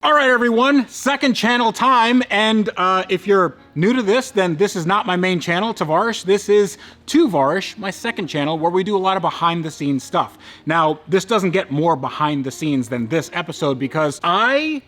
All right, everyone, second channel time, and if you're new to this, then this is not my main channel, Tavvarish. This is Tavvarish, my second channel, where we do a lot of behind-the-scenes stuff. Now, this doesn't get more behind the scenes than this episode because I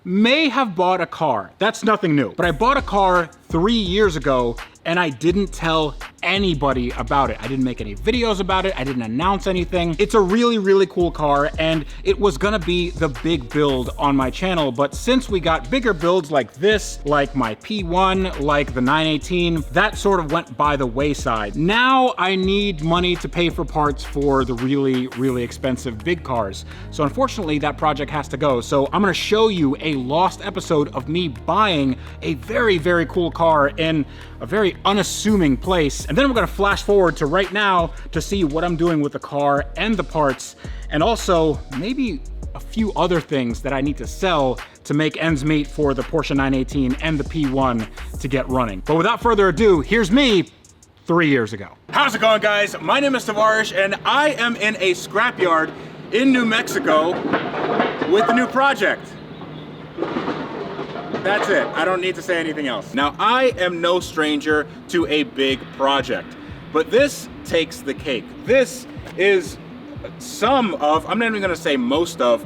may have bought a car. That's nothing new, but I bought a car 3 years ago, and I didn't tell anybody about it. I didn't make any videos about it. I didn't announce anything. It's a really, really cool car, and it was gonna be the big build on my channel, but since we got bigger builds like this, like my P1, like the 918, that sort of went by the wayside. Now I need money to pay for parts for the really, really expensive big cars. So unfortunately, that project has to go. So I'm gonna show you a lost episode of me buying a very, very cool car in a very unassuming place. And then we're gonna flash forward to right now to see what I'm doing with the car and the parts, and also maybe a few other things that I need to sell to make ends meet for the Porsche 918 and the P1 to get running. But without further ado, here's me 3 years ago. How's it going, guys? My name is Tavvarish, and I am in a scrapyard in New Mexico with a new project. That's it. I don't need to say anything else. Now, I am no stranger to a big project, but this takes the cake. This is some of, I'm not even gonna say most of,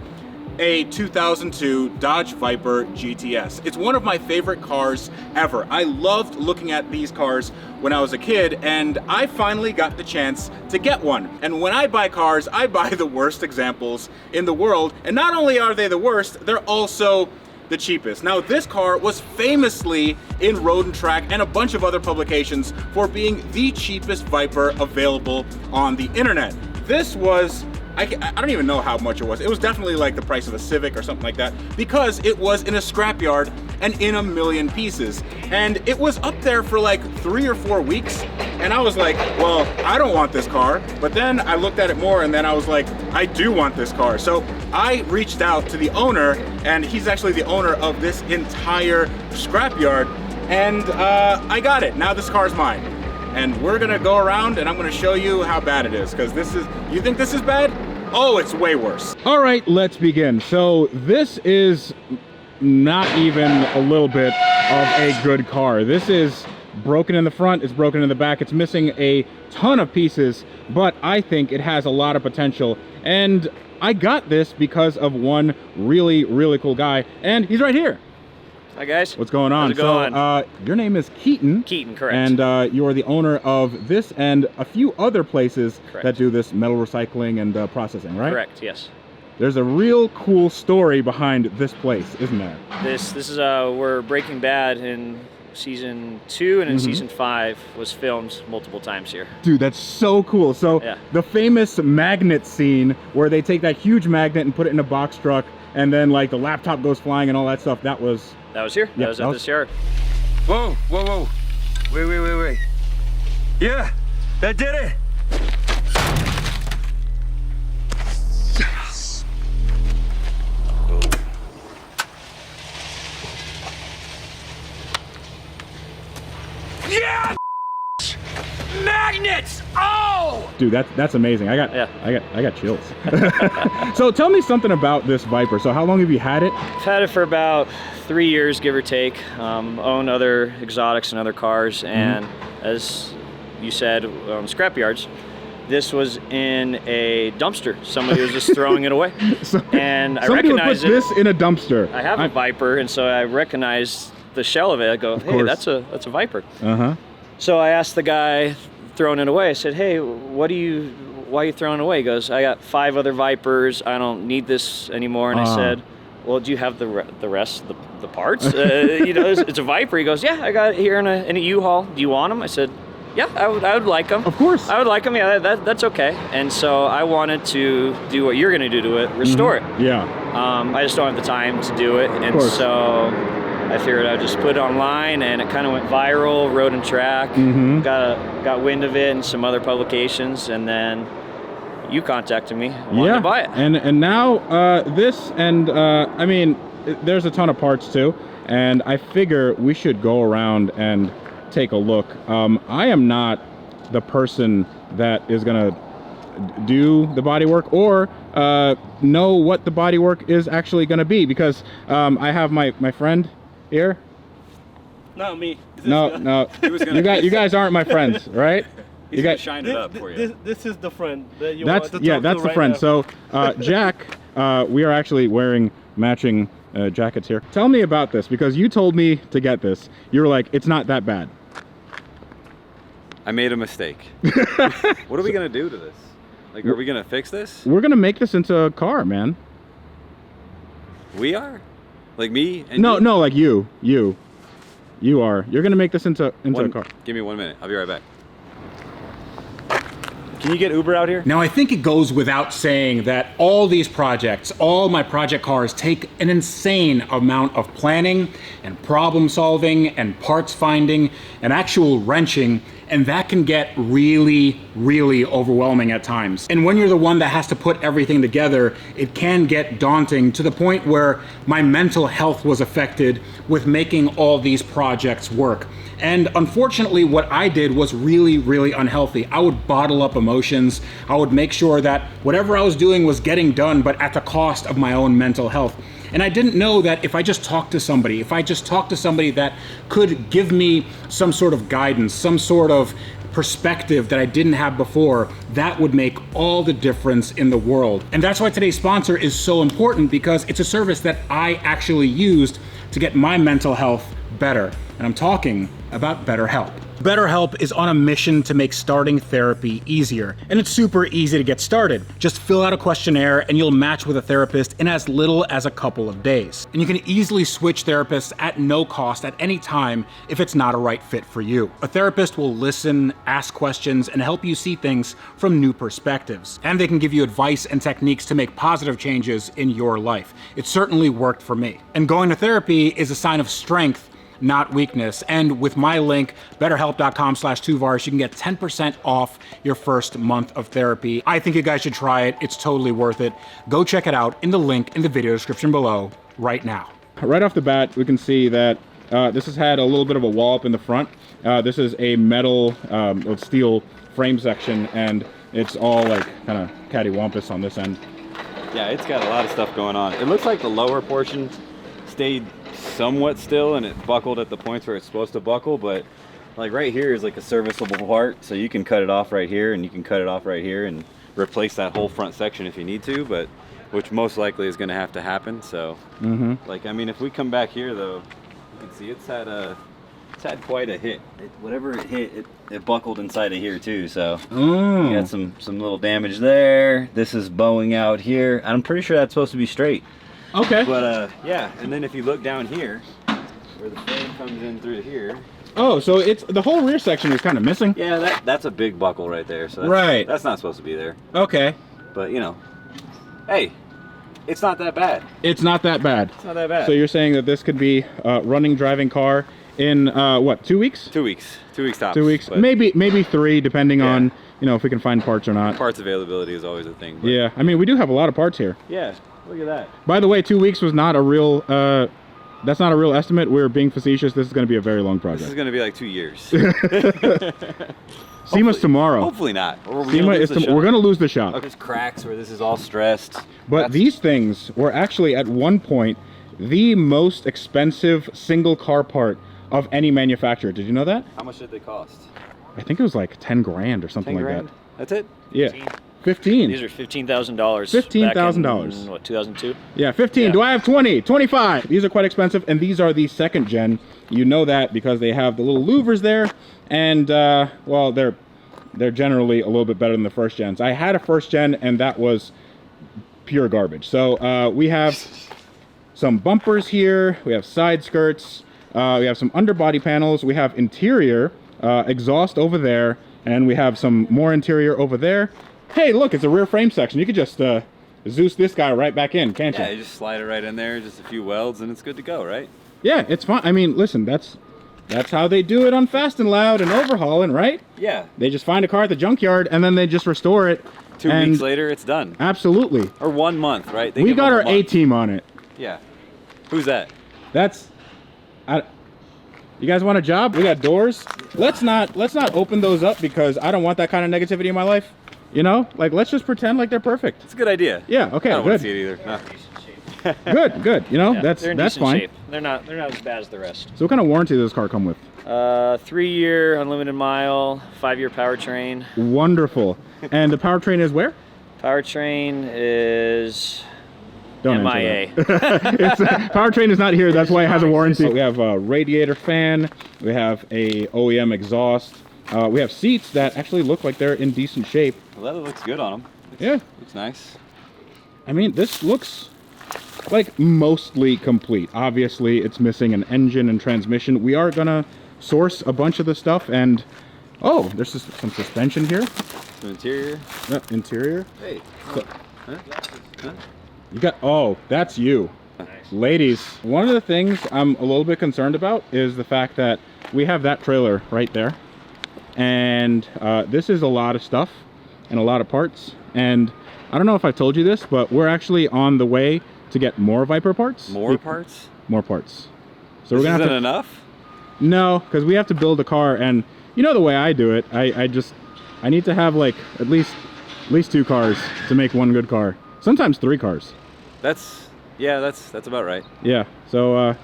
a 2002 Dodge Viper GTS. It's one of my favorite cars ever. I loved looking at these cars when I was a kid, and I finally got the chance to get one. And when I buy cars, I buy the worst examples in the world, and not only are they the worst, they're also the cheapest. Now, this car was famously in Road and Track and a bunch of other publications for being the cheapest Viper available on the internet. This was, I don't even know how much it was. It was definitely like the price of a Civic or something like that, because it was in a scrapyard and in a million pieces. And it was up there for like 3 or 4 weeks. And I was like, well, I don't want this car. But then I looked at it more, and then I was like, I do want this car. So I reached out to the owner, and he's actually the owner of this entire scrapyard. And I got it. Now this car's mine. And we're gonna go around and I'm gonna show you how bad it is, because this is, you think this is bad? Oh, it's way worse. All right, let's begin. So this is not even a little bit of a good car. This is broken in the front, it's broken in the back, it's missing a ton of pieces, but I think it has a lot of potential. And I got this because of one really, really cool guy, and he's right here. Hi guys. What's going on? How's it going? So, your name is Keaton. Keaton, correct. And you are the owner of this and a few other places that do this metal recycling and processing, right? Correct, yes. There's a real cool story behind this place, isn't there? This is where Breaking Bad in season 2 and in season 5 was filmed multiple times here. Dude, that's so cool. So yeah. The famous magnet scene where they take that huge magnet and put it in a box truck, and then like the laptop goes flying and all that stuff, that was here. Yeah, that was at this yard. Whoa, whoa, whoa. Wait. Yeah, that did it. Yeah! Magnets! Oh! Dude, that's amazing. I got chills. So tell me something about this Viper. So how long have you had it? I've had it for about 3 years, give or take. Own other exotics and other cars, and as you said, scrapyards. This was in a dumpster. Somebody was just throwing it away, and I recognized this in a dumpster. I have a Viper, and so I recognized the shell of it. I go, hey, that's a Viper. So I asked the guy throwing it away, I said, hey, why are you throwing it away? He goes, I got 5 other Vipers, I don't need this anymore. And I said, well, do you have the rest, the parts? You know, it's a Viper. He goes, yeah, I got it here in a U-Haul. Do you want them? I said, yeah, I would like them. Of course. I would like them, yeah, that's okay. And so I wanted to do what you're gonna do to it, restore it. Yeah. I just don't have the time to do it. And so I figured I'd just put it online, and it kind of went viral, Road and Track, got wind of it in some other publications, and then you contacted me, wanted to buy it. And now this, and I mean, there's a ton of parts too, and I figure we should go around and take a look. I am not the person that is gonna do the body work or know what the body work is actually going to be, because I have my friend here. Not me. No. You guys aren't my friends, right? He's gonna shine it up for you. This is the friend that you want to talk that's to the right friend. now. So Jack, we are actually wearing matching jackets here. Tell me about this, because you told me to get this. You were like, it's not that bad. I made a mistake. What are we gonna do to this? Like, are we gonna fix this? We're gonna make this into a car, man. We are? Like me and No, you? no, like you are. You're gonna make this into a car. Give me 1 minute. I'll be right back. Can you get Uber out here? Now, I think it goes without saying that all these projects, all my project cars, take an insane amount of planning and problem solving and parts finding and actual wrenching, and that can get really, really overwhelming at times. And when you're the one that has to put everything together, it can get daunting, to the point where my mental health was affected with making all these projects work. And unfortunately, what I did was really, really unhealthy. I would bottle up emotions. I would make sure that whatever I was doing was getting done, but at the cost of my own mental health. And I didn't know that if I just talked to somebody, that could give me some sort of guidance, some sort of perspective that I didn't have before, that would make all the difference in the world. And that's why today's sponsor is so important, because it's a service that I actually used to get my mental health better. And I'm talking about BetterHelp. BetterHelp is on a mission to make starting therapy easier, and it's super easy to get started. Just fill out a questionnaire and you'll match with a therapist in as little as a couple of days. And you can easily switch therapists at no cost at any time if it's not a right fit for you. A therapist will listen, ask questions, and help you see things from new perspectives. And they can give you advice and techniques to make positive changes in your life. It certainly worked for me. And going to therapy is a sign of strength, not weakness. And with my link, betterhelp.com/Tavvarish, you can get 10% off your first month of therapy. I think you guys should try it. It's totally worth it. Go check it out in the link in the video description below right now. Right off the bat, we can see that this has had a little bit of a wall up in the front. This is a metal, steel frame section, and it's all like kind of cattywampus on this end. Yeah, it's got a lot of stuff going on. It looks like the lower portion stayed somewhat still and it buckled at the points where it's supposed to buckle, but like right here is like a serviceable part, so you can cut it off right here and you can cut it off right here and replace that whole front section if you need to, but which most likely is going to have to happen. So like, I mean, if we come back here though, you can see it's had quite a hit. Whatever it hit, it buckled inside of here too, so you got some little damage there. This is bowing out here. I'm pretty sure that's supposed to be straight. Okay. But yeah, and then if you look down here, where the frame comes in through here. Oh, so it's the whole rear section is kind of missing. Yeah, that's a big buckle right there. So that's not supposed to be there. Okay. But you know, hey, it's not that bad. It's not that bad. It's not that bad. So you're saying that this could be a running, driving car in what, 2 weeks? 2 weeks. 2 weeks tops. 2 weeks, maybe 3, depending on if we can find parts or not. Parts availability is always a thing. But yeah, I mean, we do have a lot of parts here. Yeah. Look at that. By the way, 2 weeks was not a real, that's not a real estimate. We're being facetious. This is going to be a very long project. This is going to be like 2 years. SEMA's tomorrow. Hopefully not. SEMA is we're going to lose the shop. There's cracks where this is all stressed. But these things were actually at one point the most expensive single car part of any manufacturer. Did you know that? How much did they cost? I think it was like 10 grand or something 10 like grand? that. That's it? Yeah. 15. These are $15,000. $15,000. What, 2002? Yeah, 15. Yeah. Do I have 20? 25. These are quite expensive, and these are the second gen. You know that because they have the little louvers there, and well, they're generally a little bit better than the first gens. I had a first gen, and that was pure garbage. So we have some bumpers here. We have side skirts. We have some underbody panels. We have interior exhaust over there, and we have some more interior over there. Hey, look, it's a rear frame section. You could just Zeus this guy right back in, can't you? Yeah, you just slide it right in there, just a few welds, and it's good to go, right? Yeah, it's fine. I mean, listen, that's how they do it on Fast and Loud and overhauling, right? Yeah. They just find a car at the junkyard, and then they just restore it. 2 weeks later, it's done. Absolutely. Or 1 month, right? We got our A-team on it. Yeah. Who's that? That's... You guys want a job? We got doors. Let's not open those up because I don't want that kind of negativity in my life. You know, like let's just pretend like they're perfect. It's a good idea. Yeah. Okay. I don't good. want to see it either. No. Good. You know, Yeah, that's they're in that's decent fine. shape. They're not as bad as the rest. So what kind of warranty does this car come with? 3-year unlimited mile, 5-year powertrain. Wonderful. And the powertrain is where? Powertrain is Don't MIA. answer that. Powertrain is not here. That's why it has a warranty. We have a radiator fan. We have a OEM exhaust. We have seats that actually look like they're in decent shape. The leather looks good on them. Yeah. Looks nice. I mean, this looks like mostly complete. Obviously, it's missing an engine and transmission. We are gonna source a bunch of the stuff, and oh, there's just some suspension here. Some interior. Interior. Hey. So, Huh? you got, oh, that's you. Ladies, one of the things I'm a little bit concerned about is the fact that we have that trailer right there. And this is a lot of stuff and a lot of parts. And I don't know if I told you this, but we're actually on the way to get more Viper parts. More parts? More parts. So This we're gonna have isn't to... enough? No, because we have to build a car, and you know the way I do it. I need to have like at least 2 cars to make one good car. Sometimes 3 cars. That's about right. Yeah. So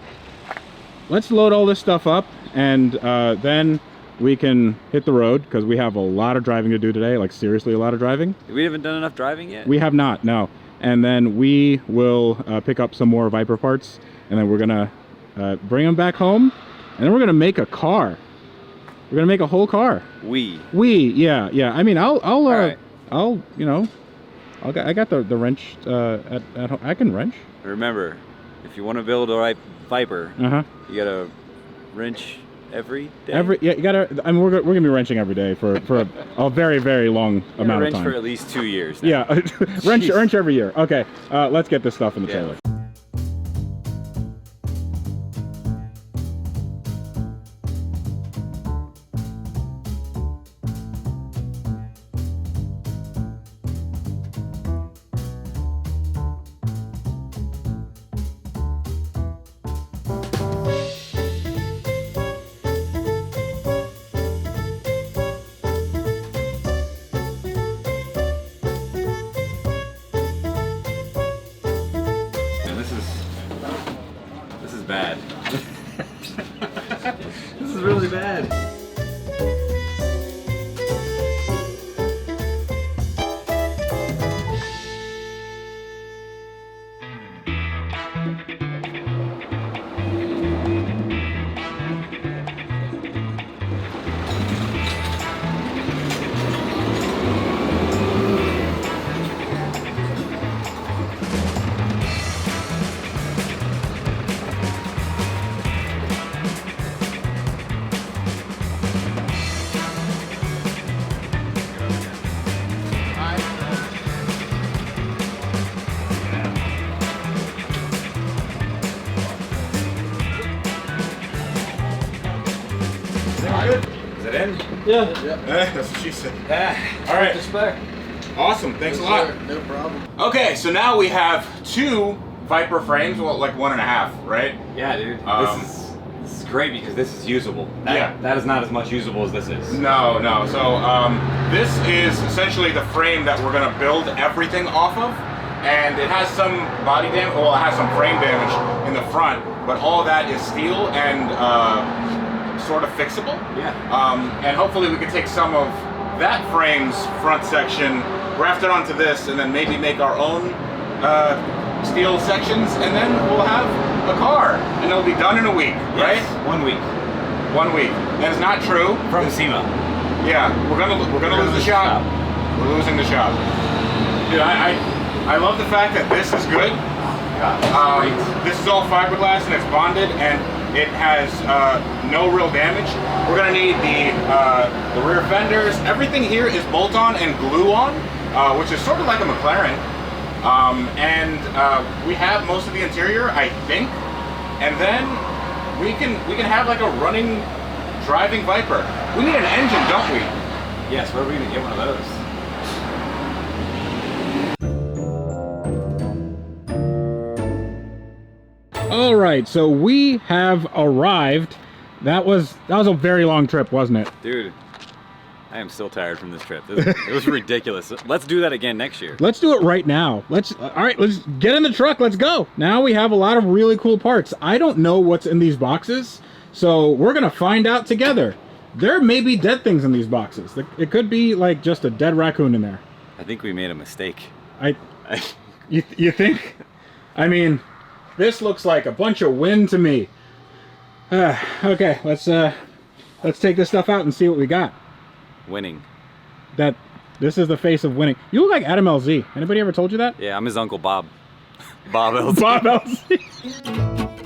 let's load all this stuff up, and then we can hit the road because we have a lot of driving to do today. Like seriously, a lot of driving. We haven't done enough driving yet? We have not. No. And then we will pick up some more Viper parts, and then we're gonna bring them back home. And then we're gonna make a car. We're gonna make a whole car. Yeah. I mean, right. I got the wrench at home. I can wrench. Remember, if you want to build a Viper, you gotta wrench every day. You gotta. I mean, we're gonna be wrenching every day for a very, very long amount of wrench time. for at least 2 years now. Yeah, wrench every year. Okay, let's get this stuff in the trailer. This is bad. This is really bad. Is it in? Yeah. That's what she said. Yeah. All right. Respect. Awesome. Thanks a lot. No problem. Okay, so now we have 2 Viper frames. Well, like 1.5, right? Yeah, dude. This is great because this is usable. That is not as much usable as this is. No. So this is essentially the frame that we're gonna build everything off of, and it has some body damage. Well, it has some frame damage in the front, but all of that is steel and sort of fixable. Yeah. And hopefully we can take some of that frame's front section, graft it onto this, and then maybe make our own steel sections, and then we'll have a car, and it'll be done in a week, right? 1 week. 1 week. That is not true. From SEMA. Yeah, we're gonna lose the shop. We're losing the shop. Dude, I love the fact that this is good. This is all fiberglass and it's bonded, and it has no real damage. We're gonna need the rear fenders. Everything here is bolt-on and glue-on, which is sort of like a McLaren. And we have most of the interior, I think. And then we can have like a running, driving Viper. We need an engine, don't we? Yes, where are we gonna get one of those? All right, so we have arrived. That was a very long trip, wasn't it? Dude, I am still tired from this trip. It was ridiculous. Let's do that again next year. Let's do it right now. All right, let's get in the truck. Let's go. Now we have a lot of really cool parts. I don't know what's in these boxes, so we're gonna find out together. There may be dead things in these boxes. It could be like just a dead raccoon in there. I think we made a mistake. You think? I mean, this looks like a bunch of wind to me. Okay, let's take this stuff out and see what we got. Winning. This is the face of winning. You look like Adam LZ. Anybody ever told you that? Yeah, I'm his Uncle Bob. Bob LZ. Bob LZ.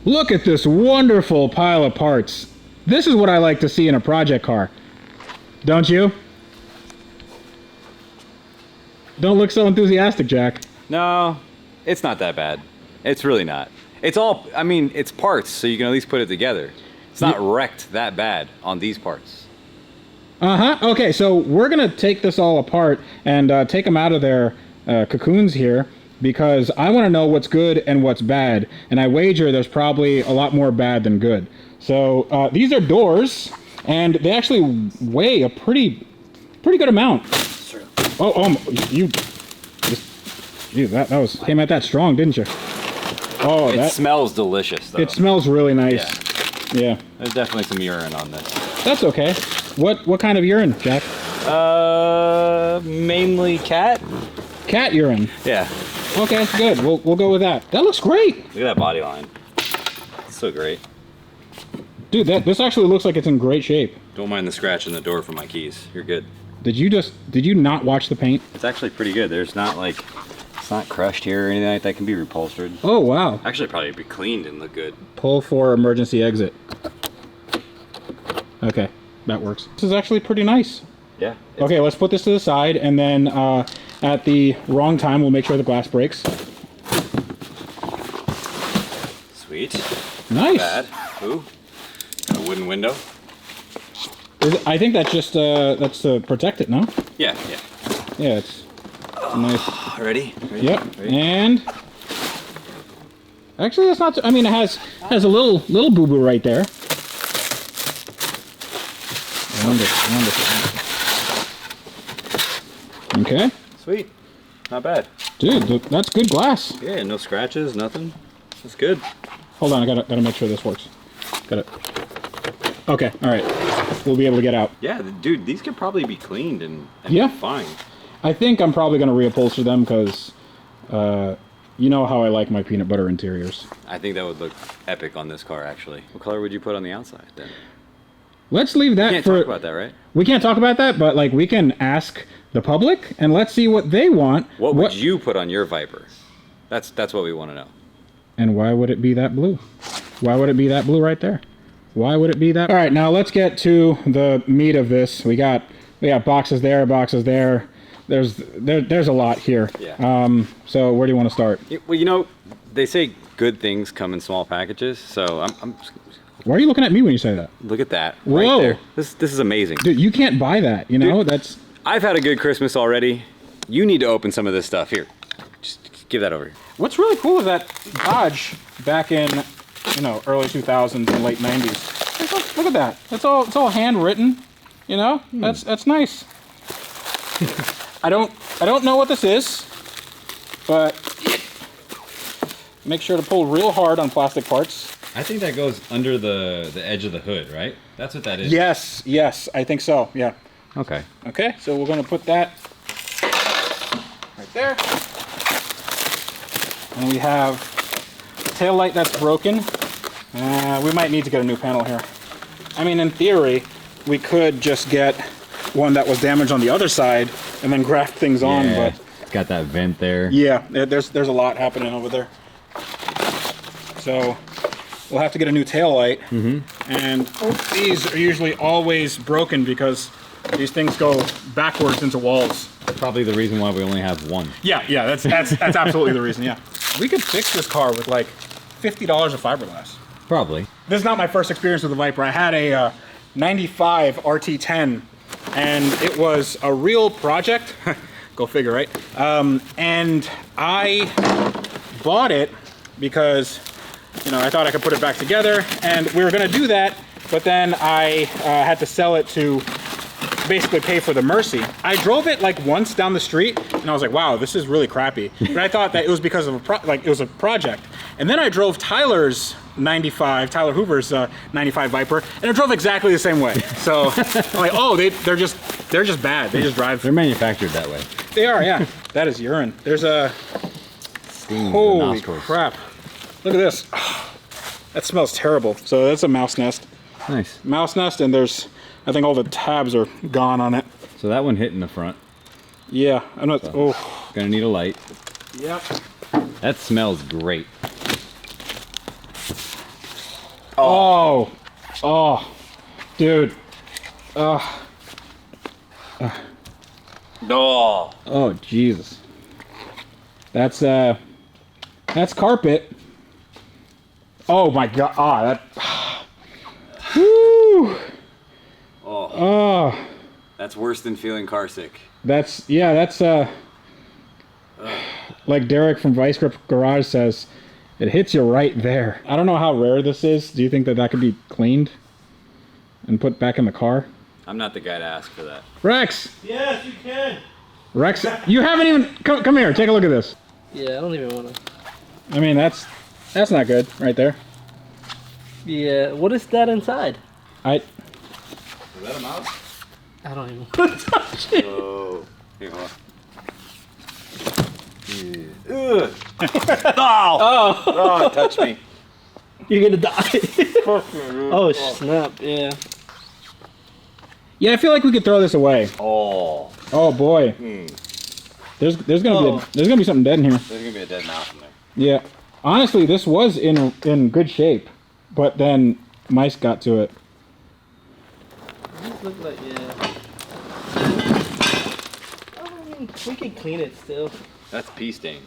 Look at this wonderful pile of parts. This is what I like to see in a project car. Don't you? Don't look so enthusiastic, Jack. No, it's not that bad. It's really not. It's all, I mean, it's parts, so you can at least put it together. It's not wrecked that bad on these parts. Uh-huh. Okay, so we're going to take this all apart and take them out of their cocoons here, because I want to know what's good and what's bad, and I wager there's probably a lot more bad than good. So these are doors, and they actually weigh a pretty good amount. You that came out that strong, didn't you? Oh, it smells delicious, though. It smells really nice. Yeah. There's definitely some urine on this. That's okay. What kind of urine, Jack? Mainly cat. Cat urine. Yeah. Okay, good. We'll go with that. That looks great. Look at that body line. It's so great. Dude, this actually looks like it's in great shape. Don't mind the scratch in the door for my keys. You're good. Did you not watch the paint? It's actually pretty good. There's not like, it's not crushed here or anything like that. Can be reupholstered. Oh, wow. Actually, probably be cleaned and look good. Pull for emergency exit. Okay, that works. This is actually pretty nice. Yeah. Okay, let's put this to the side, and then at the wrong time, we'll make sure the glass breaks. Sweet. Nice. Not bad. Ooh. Got a wooden window. I think that's just that's to protect it, no? Yeah. Yeah, it's nice. Ready? Yep. Ready? And actually, that's not. I mean, it has a little boo boo right there. Wonderful. Okay. Sweet. Not bad. Dude, that's good glass. Yeah, no scratches, nothing. That's good. Hold on, I gotta make sure this works. Got it. Okay, all right. We'll be able to get out. Yeah, dude, these could probably be cleaned and yeah, be fine. I think I'm probably gonna reupholster them because, you know how I like my peanut butter interiors. I think that would look epic on this car, actually. What color would you put on the outside then? Let's leave that We can't for. talk about that, right? We can't talk about that, but like we can ask the public and let's see what they want. What would you put on your Viper? That's what we want to know. And why would it be that blue? Why would it be that blue right there? Why would it be that? All right, now let's get to the meat of this. We got boxes there, boxes there. There's a lot here. Yeah. So where do you want to start? Well, you know, they say good things come in small packages, so I'm Why are you looking at me when you say that? look at that Whoa. right there. This is amazing. Dude, you can't buy that, you know? Dude, I've had a good Christmas already. You need to open some of this stuff. Here, just give that over here. What's really cool is that Dodge back in, early 2000s and late 90s. Look at that. It's all handwritten, you know? That's nice. I don't know what this is, but make sure to pull real hard on plastic parts. I think that goes under the edge of the hood, right? That's what that is. Yes, I think so, yeah. Okay. Okay, so we're gonna put that right there. And we have a tail light that's broken. We might need to get a new panel here. I mean, in theory, we could just get one that was damaged on the other side and then graft things on, but it's got that vent there. yeah, there's a lot happening over there. So we'll have to get a new tail light. And these are usually always broken because these things go backwards into walls. Probably the reason why we only have one. Yeah, that's absolutely the reason, yeah. We could fix this car with like $50 of fiberglass. Probably. This is not my first experience with the Viper. I had a 95 RT10 and it was a real project. Go figure, right? And I bought it because, you know, I thought I could put it back together, and we were gonna do that, but then I had to sell it to basically pay for the Mercy. I drove it like once down the street, and I was like, wow, this is really crappy. But I thought that it was because of it was a project. And then I drove Tyler Hoover's 95 Viper, and it drove exactly the same way. So I'm like, oh, they're just bad. They just drive. They're manufactured that way. They are, yeah. That is urine. There's a, holy crap. Look at this. Oh, that smells terrible. So that's a mouse nest. Nice. Mouse nest, and there's, I think all the tabs are gone on it. So that one hit in the front. Yeah, I'm not, So, gonna need a light. Yep. That smells great. Oh, dude. No. Oh, Jesus. That's carpet. Oh my God. Woo. Oh. That's worse than feeling car sick. That's like Derek from Vice Grip Garage says, it hits you right there. I don't know how rare this is. Do you think that could be cleaned and put back in the car? I'm not the guy to ask for that. Rex! Yes, you can. Rex, you haven't even, come here, take a look at this. Yeah, I don't even want to. I mean, that's not good right there. Yeah, what is that inside? Is that a mouse? I don't even want to touch it. Oh. Here, hold on. Oh, touch me. You're gonna die. Oh snap! Yeah. Yeah, I feel like we could throw this away. Oh. Oh boy. There's gonna be something dead in here. There's gonna be a dead mouse in there. Yeah. Honestly, this was in good shape, but then mice got to it. These look like I mean, we can clean it still. That's pea stain.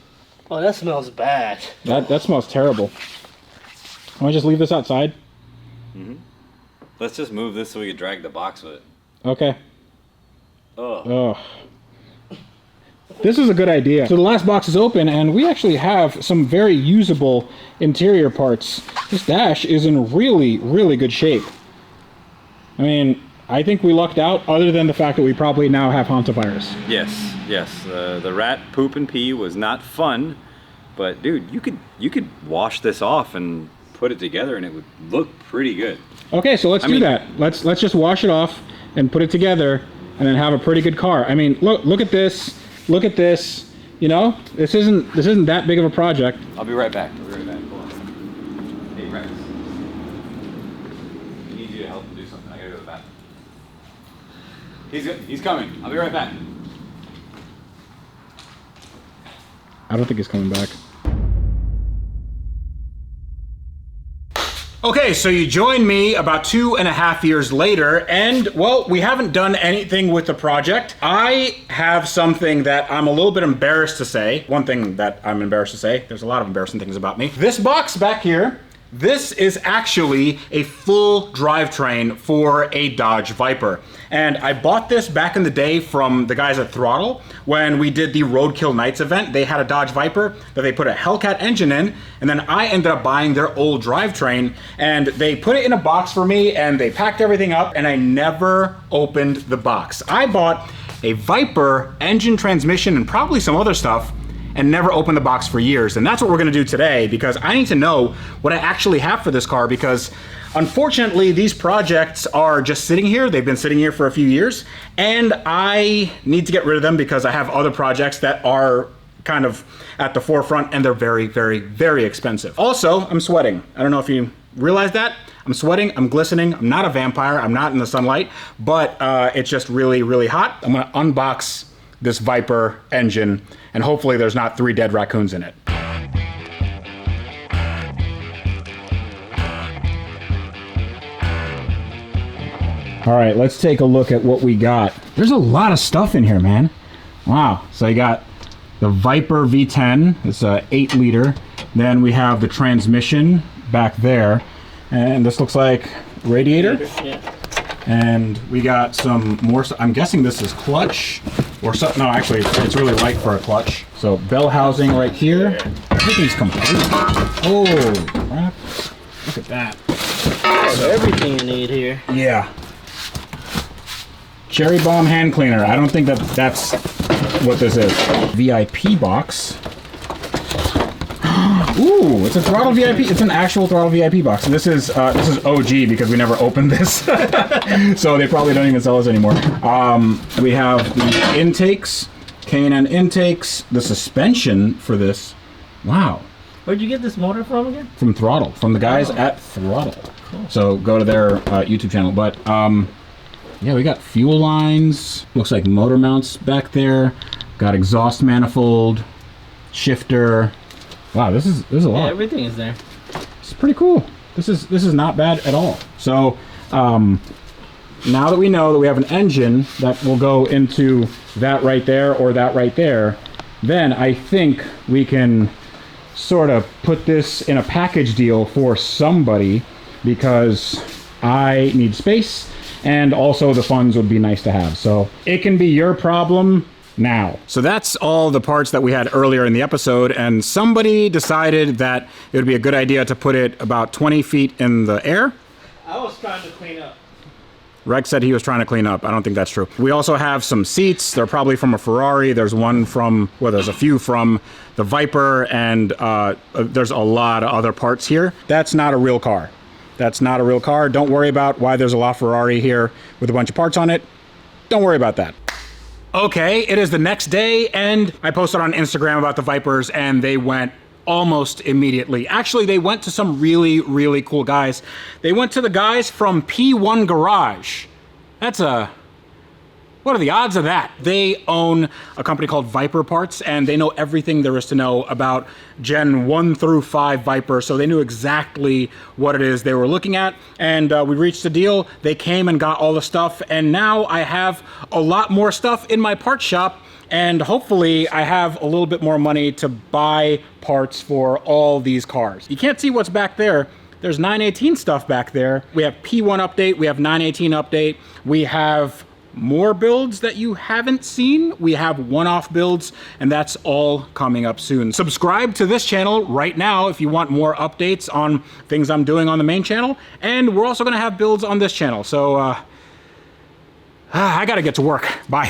Oh, that smells bad. That smells terrible. Want to just leave this outside? Let's just move this so we can drag the box with it. Okay. Oh. This is a good idea. So the last box is open, and we actually have some very usable interior parts. This dash is in really, really good shape. I mean, I think we lucked out, other than the fact that we probably now have hantavirus. Yes. The rat poop and pee was not fun, but dude, you could wash this off and put it together, and it would look pretty good. Okay, so let's do that. Let's just wash it off and put it together, and then have a pretty good car. I mean, look at this. Look at this. You know, this isn't that big of a project. I'll be right back. Hold on. Hey, Rex. I need you to help him do something. I gotta go to the bathroom. He's coming. I'll be right back. I don't think he's coming back. Okay, so you join me about 2.5 years later, and well, we haven't done anything with the project. I have something that I'm a little bit embarrassed to say. One thing that I'm embarrassed to say, there's a lot of embarrassing things about me. This box back here, this is actually a full drivetrain for a Dodge Viper. And I bought this back in the day from the guys at Throtl. When we did the Roadkill Nights event, they had a Dodge Viper that they put a Hellcat engine in, and then I ended up buying their old drivetrain, and they put it in a box for me, and they packed everything up, and I never opened the box. I bought a Viper engine, transmission, and probably some other stuff, and never opened the box for years. And that's what we're gonna do today, because I need to know what I actually have for this car, because unfortunately these projects are just sitting here. They've been sitting here for a few years, and I need to get rid of them because I have other projects that are kind of at the forefront, and they're very, very, very expensive. Also, I'm sweating. I don't know if you realize that. I'm sweating, I'm glistening, I'm not a vampire, I'm not in the sunlight, but it's just really, really hot. I'm gonna unbox this Viper engine, and hopefully there's not 3 dead raccoons in it. All right, let's take a look at what we got. There's a lot of stuff in here, man. Wow. So you got the Viper V10. It's a 8-liter. Then we have the transmission back there. And this looks like radiator. Yeah. And we got some more. I'm guessing this is clutch or something. No, actually, it's really light for a clutch. So bell housing right here. Everything's complete. Oh, crap. Look at that. So everything you need here. Yeah. Cherry Bomb hand cleaner. I don't think that's what this is. VIP box. Ooh, it's a Throtl VIP. It's an actual Throtl VIP box. This is OG because we never opened this, so they probably don't even sell us anymore. We have the intakes, K&N intakes, the suspension for this. Wow. Where'd you get this motor from again? From Throtl, from the guys at Throtl. Cool. So go to their YouTube channel. But yeah, we got fuel lines. Looks like motor mounts back there. Got exhaust manifold, shifter. Wow, this is a lot. Yeah, everything is there. It's pretty cool. This is not bad at all. So now that we know that we have an engine that will go into that right there or that right there, then I think we can sort of put this in a package deal for somebody because I need space and also the funds would be nice to have. So it can be your problem now. So that's all the parts that we had earlier in the episode, and somebody decided that it would be a good idea to put it about 20 feet in the air. I was trying to clean up. Rex said he was trying to clean up. I don't think that's true. We also have some seats. They're probably from a Ferrari. There's one from, well, there's a few from the Viper, and there's a lot of other parts here. That's not a real car. That's not a real car. Don't worry about why there's a LaFerrari here with a bunch of parts on it. Don't worry about that. Okay, it is the next day, and I posted on Instagram about the Vipers, and they went almost immediately. Actually, they went to some really, really cool guys. They went to the guys from P1 Garage. What are the odds of that? They own a company called Viper Parts, and they know everything there is to know about Gen 1 through 5 Viper, so they knew exactly what it is they were looking at, and we reached a deal. They came and got all the stuff, and now I have a lot more stuff in my parts shop, and hopefully I have a little bit more money to buy parts for all these cars. You can't see what's back there. There's 918 stuff back there. We have P1 update, we have 918 update, we have more builds that you haven't seen. We have one-off builds, and that's all coming up soon. Subscribe to this channel right now if you want more updates on things I'm doing on the main channel, and we're also gonna have builds on this channel. So I gotta get to work. Bye.